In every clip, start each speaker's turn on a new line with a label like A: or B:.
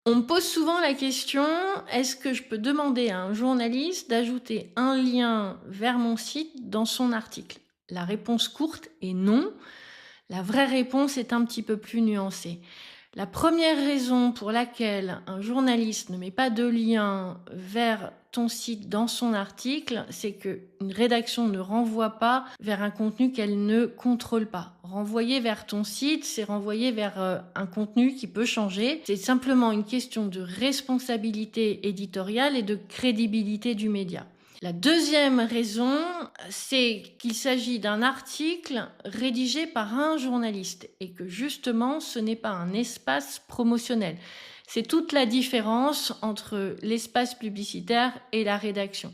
A: On me pose souvent la question, est-ce que je peux demander à un journaliste d'ajouter un lien vers mon site dans son article? La réponse courte est non. La vraie réponse est un petit peu plus nuancée. La première raison pour laquelle un journaliste ne met pas de lien vers ton site dans son article, c'est qu'une rédaction ne renvoie pas vers un contenu qu'elle ne contrôle pas. Renvoyer vers ton site, c'est renvoyer vers un contenu qui peut changer. C'est simplement une question de responsabilité éditoriale et de crédibilité du média. La deuxième raison, c'est qu'il s'agit d'un article rédigé par un journaliste et que justement, ce n'est pas un espace promotionnel. C'est toute la différence entre l'espace publicitaire et la rédaction.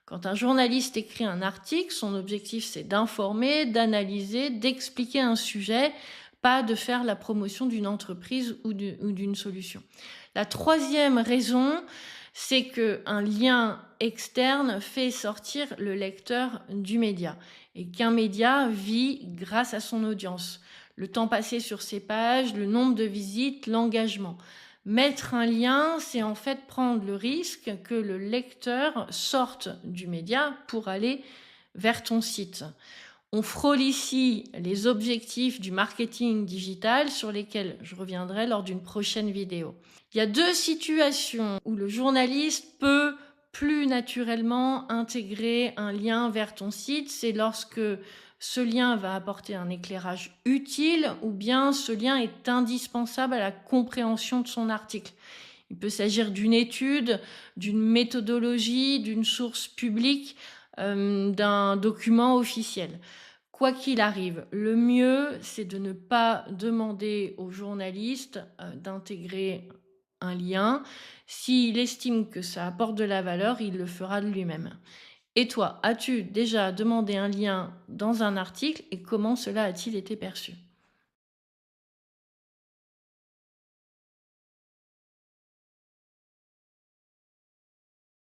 A: Quand un journaliste écrit un article, son objectif c'est d'informer, d'analyser, d'expliquer un sujet, pas de faire la promotion d'une entreprise ou d'une solution. La troisième raison, c'est qu'un lien externe fait sortir le lecteur du média et qu'un média vit grâce à son audience. Le temps passé sur ses pages, le nombre de visites, l'engagement. Mettre un lien, c'est en fait prendre le risque que le lecteur sorte du média pour aller vers ton site. On frôle ici les objectifs du marketing digital sur lesquels je reviendrai lors d'une prochaine vidéo. Il y a deux situations où le journaliste peut plus naturellement intégrer un lien vers ton site. C'est lorsque ce lien va apporter un éclairage utile ou bien ce lien est indispensable à la compréhension de son article. Il peut s'agir d'une étude, d'une méthodologie, d'une source publique, d'un document officiel. Quoi qu'il arrive, le mieux, c'est de ne pas demander au journaliste d'intégrer un lien. S'il estime que ça apporte de la valeur, il le fera de lui-même. Et toi, as-tu déjà demandé un lien dans un article et comment cela a-t-il été perçu?